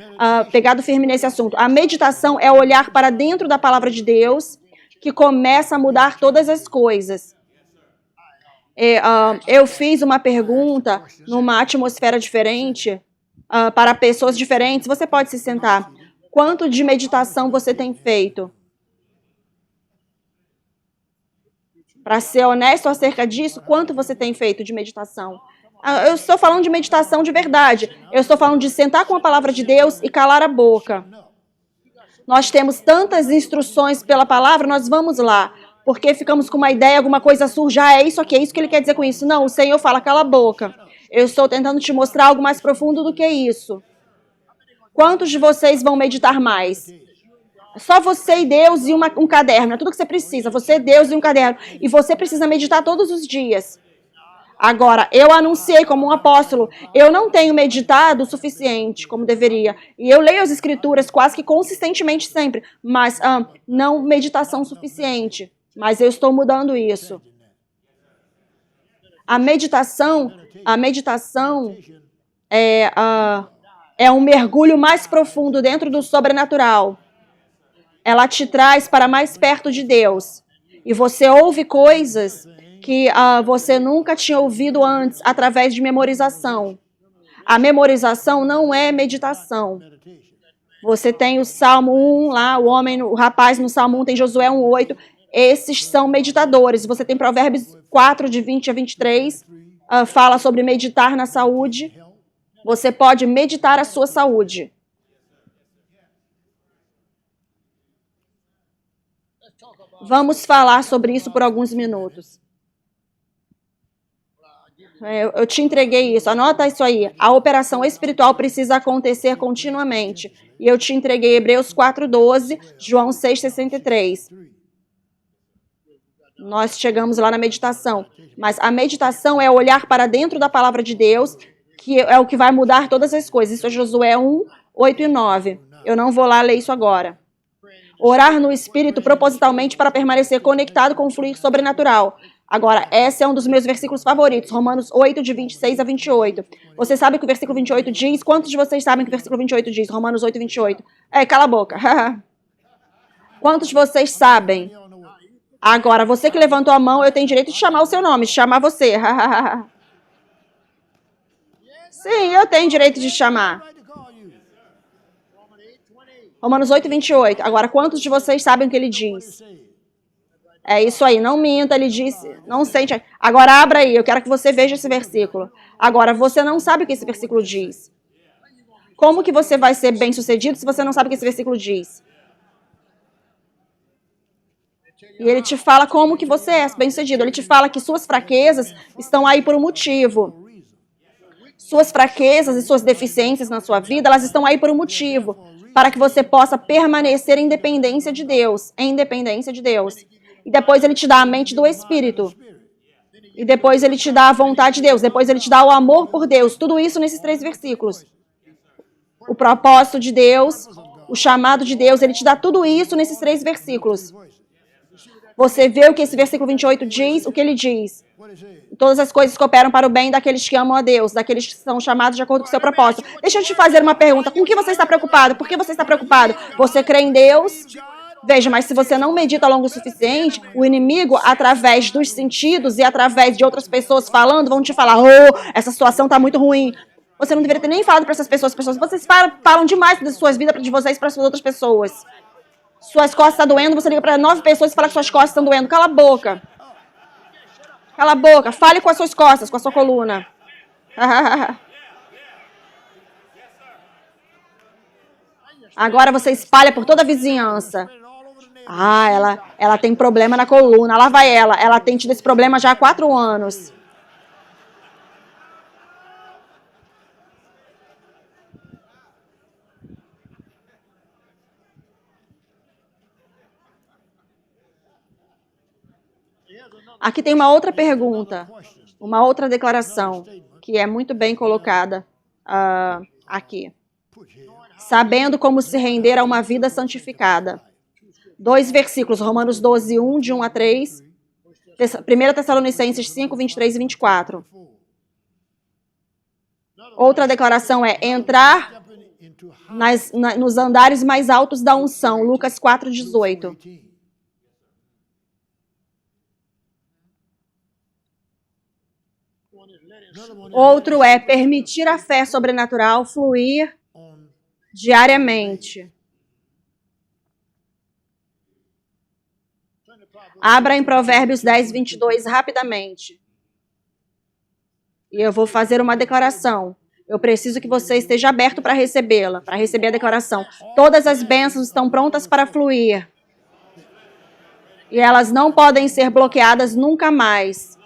pegado firme nesse assunto. A meditação é olhar para dentro da palavra de Deus que começa a mudar todas as coisas. Eu fiz uma pergunta numa atmosfera diferente para pessoas diferentes. Você pode se sentar. Quanto de meditação você tem feito? Para ser honesto acerca disso, quanto você tem feito de meditação? Eu estou falando de meditação de verdade. Eu estou falando de sentar com a palavra de Deus e calar a boca. Nós temos tantas instruções pela palavra, nós vamos lá. Porque ficamos com uma ideia, alguma coisa surge, é isso aqui, é isso que ele quer dizer com isso. Não, o Senhor fala, cala a boca. Eu estou tentando te mostrar algo mais profundo do que isso. Quantos de vocês vão meditar mais? Só você e Deus e um caderno. É tudo que você precisa. Você, Deus e um caderno. E você precisa meditar todos os dias. Agora, eu anunciei como um apóstolo, eu não tenho meditado o suficiente como deveria. E eu leio as escrituras quase que consistentemente sempre, mas não meditação suficiente. Mas eu estou mudando isso. A meditação é um mergulho mais profundo dentro do sobrenatural. Ela te traz para mais perto de Deus. E você ouve coisas que você nunca tinha ouvido antes através de memorização. A memorização não é meditação. Você tem o Salmo 1 lá, o rapaz no Salmo 1 tem Josué 1:8. Esses são meditadores. Você tem Provérbios 4, de 20 a 23, fala sobre meditar na saúde. Você pode meditar a sua saúde. Vamos falar sobre isso por alguns minutos. Eu te entreguei isso, anota isso aí. A operação espiritual precisa acontecer continuamente. E eu te entreguei Hebreus 4:12, João 6:63. Nós chegamos lá na meditação. Mas a meditação é olhar para dentro da palavra de Deus, que é o que vai mudar todas as coisas. Isso é Josué 1, 8 e 9. Eu não vou lá ler isso agora. Orar no Espírito propositalmente para permanecer conectado com o fluir sobrenatural. Agora, esse é um dos meus versículos favoritos, Romanos 8, de 26 a 28. Você sabe o que o versículo 28 diz? Quantos de vocês sabem o que o versículo 28 diz? Romanos 8, 28. Cala a boca. Quantos de vocês sabem? Agora, você que levantou a mão, eu tenho direito de chamar o seu nome, de chamar você. Sim, eu tenho direito de chamar. Romanos 8, 28. Agora, quantos de vocês sabem o que ele diz? É isso aí, não minta, ele disse, não sente. Agora abra aí, eu quero que você veja esse versículo. Agora, você não sabe o que esse versículo diz. Como que você vai ser bem-sucedido se você não sabe o que esse versículo diz? E ele te fala como que você é bem-sucedido. Ele te fala que suas fraquezas estão aí por um motivo. Suas fraquezas e suas deficiências na sua vida, elas estão aí por um motivo. Para que você possa permanecer em dependência de Deus. Em dependência de Deus. E depois ele te dá a mente do Espírito. E depois ele te dá a vontade de Deus. Depois ele te dá o amor por Deus. Tudo isso nesses 3 versículos. O propósito de Deus, o chamado de Deus, ele te dá tudo isso nesses 3 versículos. Você vê o que esse versículo 28 diz, o que ele diz. Todas as coisas cooperam para o bem daqueles que amam a Deus, daqueles que são chamados de acordo com o seu propósito. Deixa eu te fazer uma pergunta. Com o que você está preocupado? Por que você está preocupado? Você crê em Deus? Veja, mas se você não medita longo o suficiente, o inimigo, através dos sentidos e através de outras pessoas falando, vão te falar, essa situação está muito ruim. Você não deveria ter nem falado para essas pessoas. Vocês falam demais das suas vidas de vocês para as outras pessoas. Suas costas estão doendo, você liga para 9 pessoas e fala que suas costas estão doendo. Cala a boca. Cala a boca. Fale com as suas costas, com a sua coluna. Agora você espalha por toda a vizinhança. Ela tem problema na coluna. Lá vai ela. Ela tem tido esse problema já há 4 anos. Aqui tem uma outra pergunta, uma outra declaração, que é muito bem colocada aqui. Sabendo como se render a uma vida santificada. 2 versículos, Romanos 12, 1, de 1 a 3. 1 Tessalonicenses 5, 23 e 24. Outra declaração é entrar nos andares mais altos da unção, Lucas 4, 18. Outro é permitir a fé sobrenatural fluir diariamente. Abra em Provérbios 10, 22 rapidamente. E eu vou fazer uma declaração. Eu preciso que você esteja aberto para recebê-la, para receber a declaração. Todas as bênçãos estão prontas para fluir. E elas não podem ser bloqueadas nunca mais.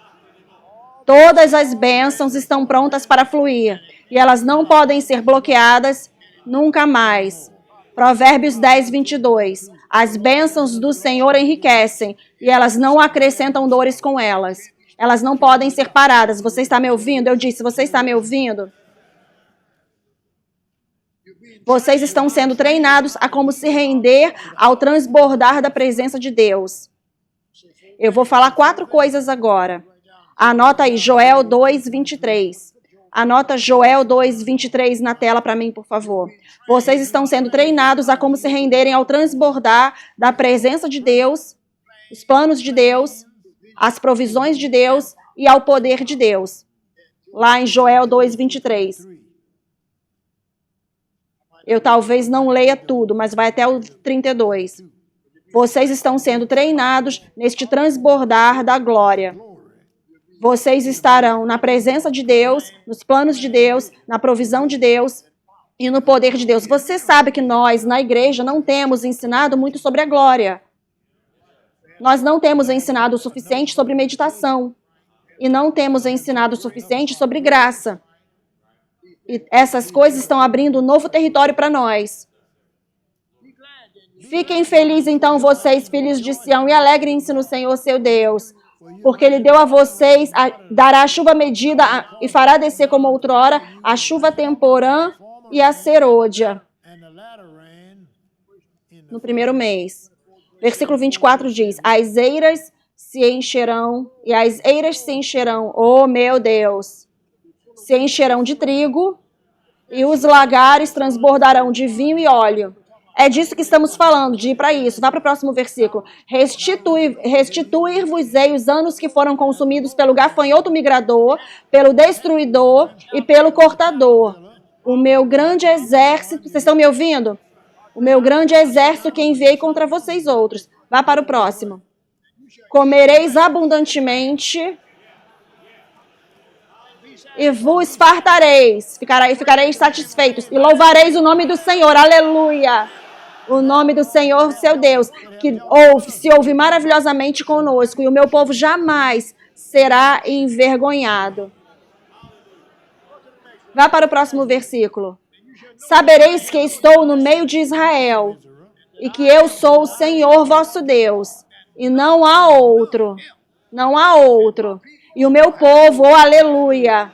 Todas as bênçãos estão prontas para fluir. E elas não podem ser bloqueadas nunca mais. Provérbios 10, 22. As bênçãos do Senhor enriquecem e elas não acrescentam dores com elas. Elas não podem ser paradas. Você está me ouvindo? Eu disse, você está me ouvindo? Vocês estão sendo treinados a como se render ao transbordar da presença de Deus. Eu vou falar 4 coisas agora. Anota aí, Joel 2, 23. Anota Joel 2, 23 na tela para mim, por favor. Vocês estão sendo treinados a como se renderem ao transbordar da presença de Deus, os planos de Deus, as provisões de Deus e ao poder de Deus. Lá em Joel 2, 23. Eu talvez não leia tudo, mas vai até o 32. Vocês estão sendo treinados neste transbordar da glória. Vocês estarão na presença de Deus, nos planos de Deus, na provisão de Deus e no poder de Deus. Você sabe que nós, na igreja, não temos ensinado muito sobre a glória. Nós não temos ensinado o suficiente sobre meditação. E não temos ensinado o suficiente sobre graça. E essas coisas estão abrindo um novo território para nós. Fiquem felizes, então, vocês, filhos de Sião, e alegrem-se no Senhor, seu Deus. Porque Ele deu a vocês, dará a chuva medida e fará descer como outrora a chuva temporã e a serôdia. No primeiro mês. Versículo 24 diz, as eiras se encherão, e as eiras se encherão, oh meu Deus, se encherão de trigo, e os lagares transbordarão de vinho e óleo. É disso que estamos falando, de ir para isso. Vá para o próximo versículo. Restituir-vos-ei os anos que foram consumidos pelo gafanhoto migrador, pelo destruidor e pelo cortador. O meu grande exército... Vocês estão me ouvindo? O meu grande exército que enviei contra vocês outros. Vá para o próximo. Comereis abundantemente e vos fartareis. Ficareis satisfeitos. E louvareis o nome do Senhor. Aleluia! O nome do Senhor, seu Deus, que se ouve maravilhosamente conosco, e o meu povo jamais será envergonhado. Vá para o próximo versículo. Sabereis que estou no meio de Israel, e que eu sou o Senhor vosso Deus, e não há outro. Não há outro. E o meu povo, oh aleluia.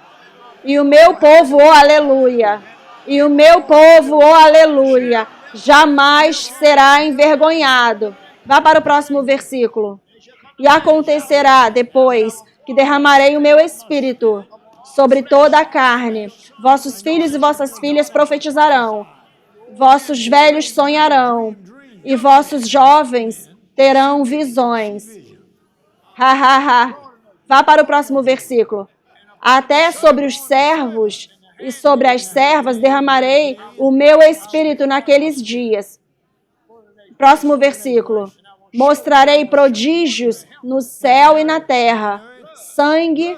E o meu povo, oh aleluia. E o meu povo, oh aleluia, jamais será envergonhado. Vá para o próximo versículo. E acontecerá depois que derramarei o meu espírito sobre toda a carne. Vossos filhos e vossas filhas profetizarão. Vossos velhos sonharão. E vossos jovens terão visões. Ha, ha, ha. Vá para o próximo versículo. Até sobre os servos e sobre as servas derramarei o meu espírito naqueles dias. Próximo versículo. Mostrarei prodígios no céu e na terra, sangue,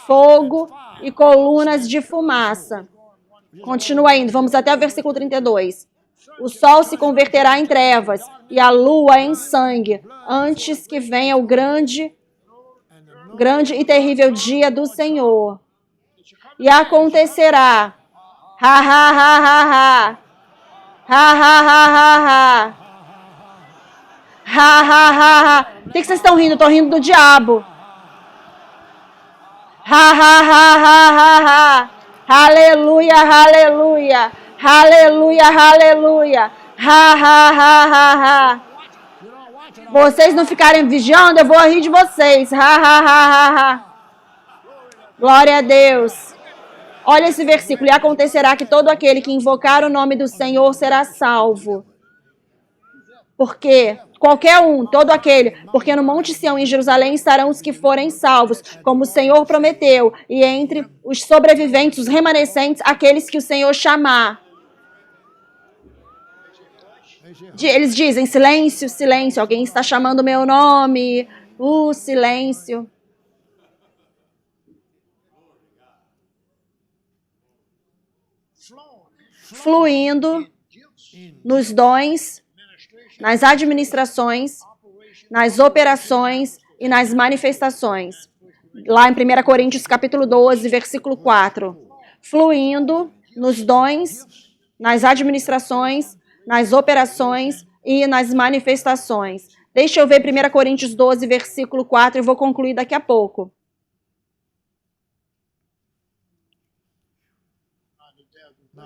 fogo e colunas de fumaça. Continua indo, vamos até o versículo 32. O sol se converterá em trevas e a lua em sangue, antes que venha o grande e terrível dia do Senhor. E acontecerá. Ha, ha, ha, ha, ha. Ha, ha, ha, ha, ha. Ha, ha, ha, ha. Por que vocês estão rindo? Estou rindo do diabo. Ha, ha, ha, ha, ha, ha. Aleluia, aleluia. Aleluia, aleluia. Ha, ha, ha, ha, ha. Vocês não ficarem vigiando, eu vou rir de vocês. Ha, ha, ha, ha, ha. Glória a Deus. Olha esse versículo. E acontecerá que todo aquele que invocar o nome do Senhor será salvo. Porque qualquer um, todo aquele, porque no Monte Sião em Jerusalém estarão os que forem salvos, como o Senhor prometeu, e entre os sobreviventes, os remanescentes, aqueles que o Senhor chamar. Eles dizem, silêncio, silêncio, alguém está chamando meu nome, silêncio. Fluindo nos dons, nas administrações, nas operações e nas manifestações. Lá em 1 Coríntios capítulo 12, versículo 4. Fluindo nos dons, nas administrações, nas operações e nas manifestações. Deixa eu ver 1 Coríntios 12, versículo 4 e vou concluir daqui a pouco.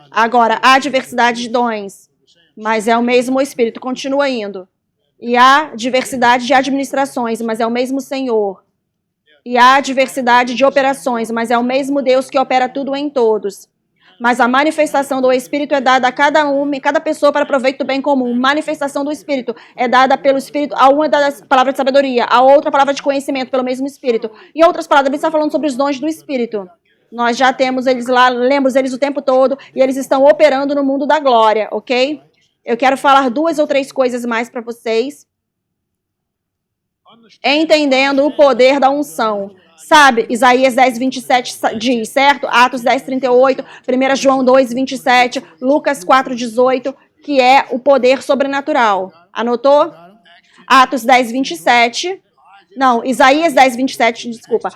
Agora, há diversidade de dons, mas é o mesmo Espírito, continua indo. E há diversidade de administrações, mas é o mesmo Senhor. E há diversidade de operações, mas é o mesmo Deus que opera tudo em todos. Mas a manifestação do Espírito é dada a cada pessoa para proveito do bem comum. Manifestação do Espírito é dada pelo Espírito. A uma é dada a palavra de sabedoria, a outra a palavra de conhecimento pelo mesmo Espírito. Em outras palavras, ele está falando sobre os dons do Espírito. Nós já temos eles lá, lemos eles o tempo todo, e eles estão operando no mundo da glória, ok? Eu quero falar 2 ou 3 coisas mais para vocês. Entendendo o poder da unção. Sabe, Isaías 10, 27 diz, certo? Atos 10, 38, 1 João 2, 27, Lucas 4, 18, que é o poder sobrenatural. Anotou? Atos 10, 27... Não, Isaías 10, 27, desculpa.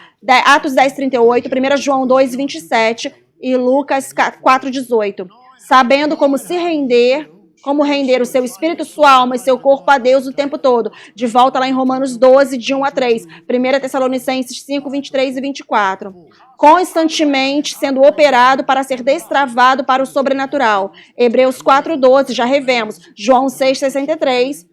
Atos 10, 38, 1 João 2, 27 e Lucas 4, 18. Sabendo como se render, como render o seu espírito, sua alma e seu corpo a Deus o tempo todo. De volta lá em Romanos 12, de 1 a 3. 1 Tessalonicenses 5, 23 e 24. Constantemente sendo operado para ser destravado para o sobrenatural. Hebreus 4, 12, já revemos. João 6, 63.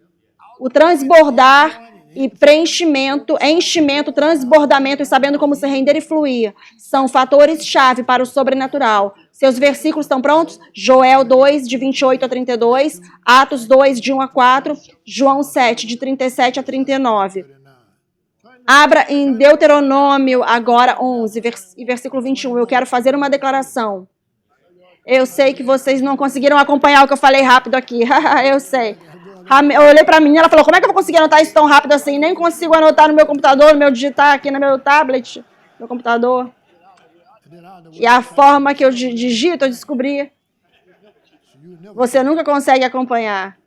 O transbordar e preenchimento, enchimento, transbordamento e sabendo como se render e fluir são fatores-chave para o sobrenatural. Seus versículos estão prontos? Joel 2, de 28 a 32, Atos 2, de 1 a 4, João 7, de 37 a 39. Abra em Deuteronômio agora 11, versículo 21. Eu quero fazer uma declaração. Eu sei que vocês não conseguiram acompanhar o que eu falei rápido aqui. Eu sei. Eu olhei pra menina, ela falou, como é que eu vou conseguir anotar isso tão rápido assim? Nem consigo anotar no meu computador, no meu digitar aqui no meu tablet, no computador. E a forma que eu digito, eu descobri. Você nunca consegue acompanhar.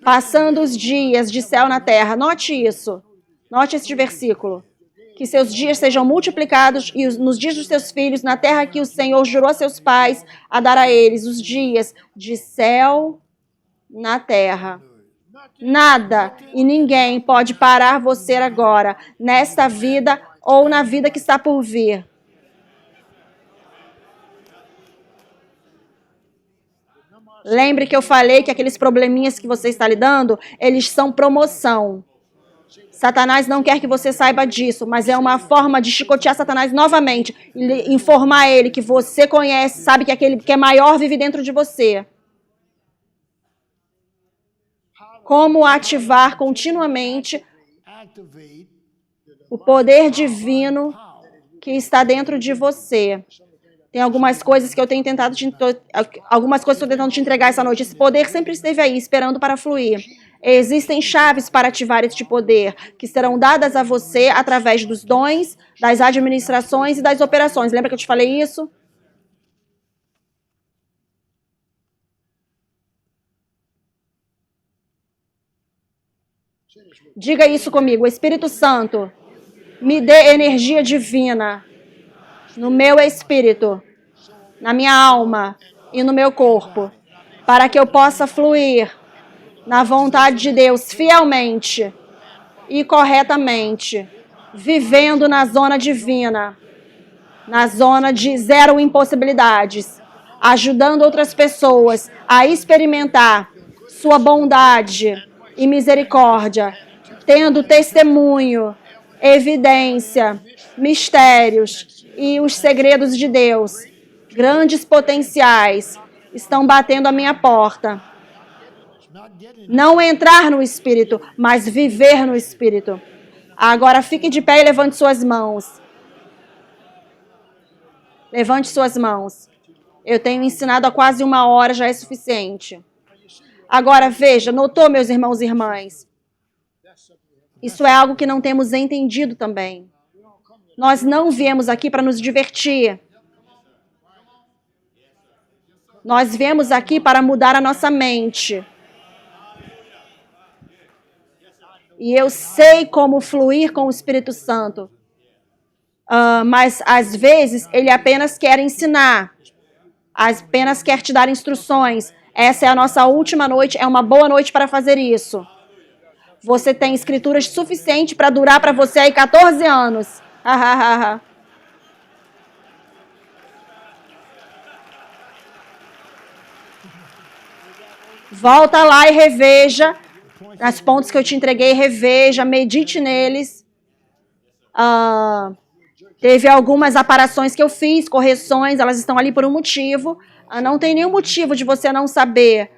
Passando os dias de céu na terra. Note isso. Note esse versículo. Que seus dias sejam multiplicados e nos dias dos seus filhos, na terra que o Senhor jurou a seus pais a dar a eles, os dias de céu na terra. Nada e ninguém pode parar você agora, nesta vida ou na vida que está por vir. Lembre que eu falei que aqueles probleminhas que você está lidando, eles são promoção. Satanás não quer que você saiba disso, mas é uma forma de chicotear Satanás novamente, e informar ele que você conhece, sabe que aquele que é maior vive dentro de você. Como ativar continuamente o poder divino que está dentro de você. Tem algumas coisas que eu tenho tentado algumas coisas que eu estou tentando te entregar essa noite. Esse poder sempre esteve aí, esperando para fluir. Existem chaves para ativar este poder, que serão dadas a você através dos dons, das administrações e das operações. Lembra que eu te falei isso? Diga isso comigo. Espírito Santo, me dê energia divina no meu espírito, na minha alma e no meu corpo, para que eu possa fluir na vontade de Deus fielmente e corretamente. vivendo na zona divina, na zona de zero impossibilidades, ajudando outras pessoas a experimentar sua bondade e misericórdia, tendo testemunho, evidência, mistérios e os segredos de Deus. Grandes potenciais estão batendo a minha porta. Não entrar no Espírito, mas viver no Espírito. Agora fique de pé e levante suas mãos. Levante suas mãos. Eu tenho ensinado há quase 1 hora, já é suficiente. Agora veja, notou, meus irmãos e irmãs? Isso é algo que não temos entendido também. Nós não viemos aqui para nos divertir. Nós viemos aqui para mudar a nossa mente. E eu sei como fluir com o Espírito Santo. Mas, às vezes, ele apenas quer ensinar. Apenas quer te dar instruções. Essa é a nossa última noite. É uma boa noite para fazer isso. Você tem escrituras suficientes para durar para você aí 14 anos. Volta lá e reveja as pontos que eu te entreguei, reveja, medite neles. Teve algumas aparações que eu fiz, correções, elas estão ali por um motivo. Não tem nenhum motivo de você não saber,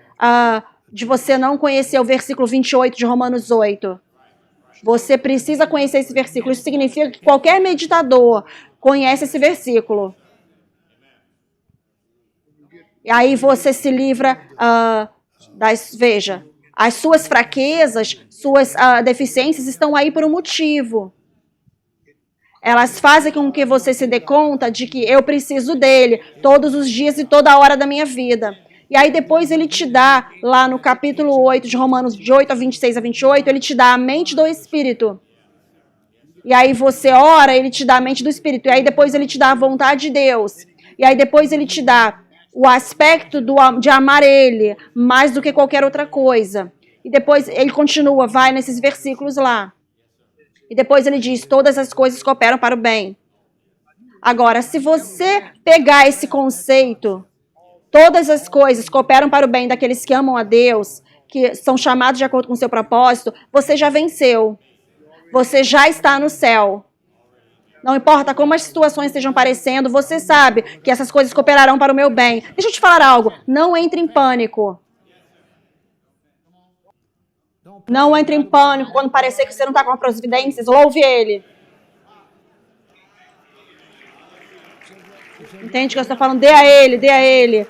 de você não conhecer o versículo 28 de Romanos 8. Você precisa conhecer esse versículo. Isso significa que qualquer meditador conhece esse versículo. E aí você se livra veja, as suas fraquezas, suas deficiências estão aí por um motivo. Elas fazem com que você se dê conta de que eu preciso dele todos os dias e toda hora da minha vida. E aí depois ele te dá, lá no capítulo 8 de Romanos, de 8 a 26 a 28, ele te dá a mente do Espírito. E aí você ora, ele te dá a mente do Espírito. E aí depois ele te dá a vontade de Deus. E aí depois ele te dá o aspecto de amar ele mais do que qualquer outra coisa. E depois ele continua, vai nesses versículos lá. E depois ele diz, todas as coisas cooperam para o bem. Agora, se você pegar esse conceito, todas as coisas cooperam para o bem daqueles que amam a Deus, que são chamados de acordo com o seu propósito, você já venceu. Você já está no céu. Não importa como as situações estejam parecendo, você sabe que essas coisas cooperarão para o meu bem. Deixa eu te falar algo. Não entre em pânico. Não entre em pânico quando parecer que você não está com as providências. Louve ele. Entende o que eu estou falando? Dê a ele, dê a ele.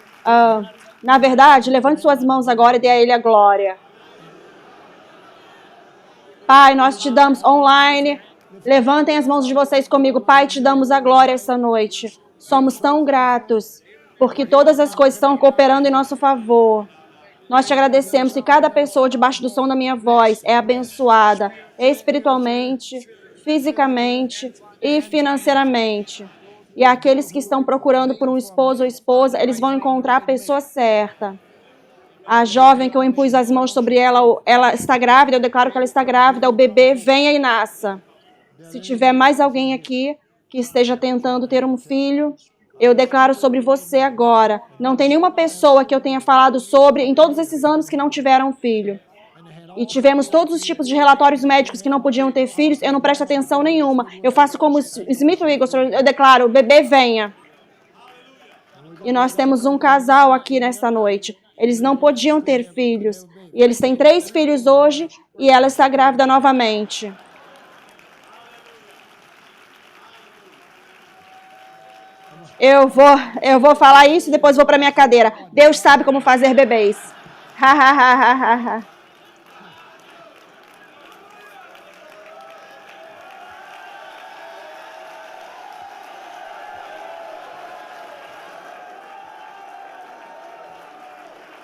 Na verdade, levante suas mãos agora e dê a ele a glória. Pai, nós te damos online. Levantem as mãos de vocês comigo. Pai, te damos a glória essa noite. Somos tão gratos, porque todas as coisas estão cooperando em nosso favor. Nós te agradecemos que cada pessoa debaixo do som da minha voz é abençoada espiritualmente, fisicamente e financeiramente. E aqueles que estão procurando por um esposo ou esposa, eles vão encontrar a pessoa certa. A jovem que eu impus as mãos sobre ela, ela está grávida, eu declaro que ela está grávida, o bebê venha e nasça. Se tiver mais alguém aqui que esteja tentando ter um filho, eu declaro sobre você agora. Não tem nenhuma pessoa que eu tenha falado sobre em todos esses anos que não tiveram filho. E tivemos todos os tipos de relatórios médicos que não podiam ter filhos, eu não presto atenção nenhuma. Eu faço como Smith Wigglesworth, eu declaro, o bebê venha. E nós temos um casal aqui nesta noite. Eles não podiam ter filhos. E eles têm 3 filhos hoje e ela está grávida novamente. Eu vou falar isso e depois vou para minha cadeira. Deus sabe como fazer bebês. Ha, ha, ha, ha, ha.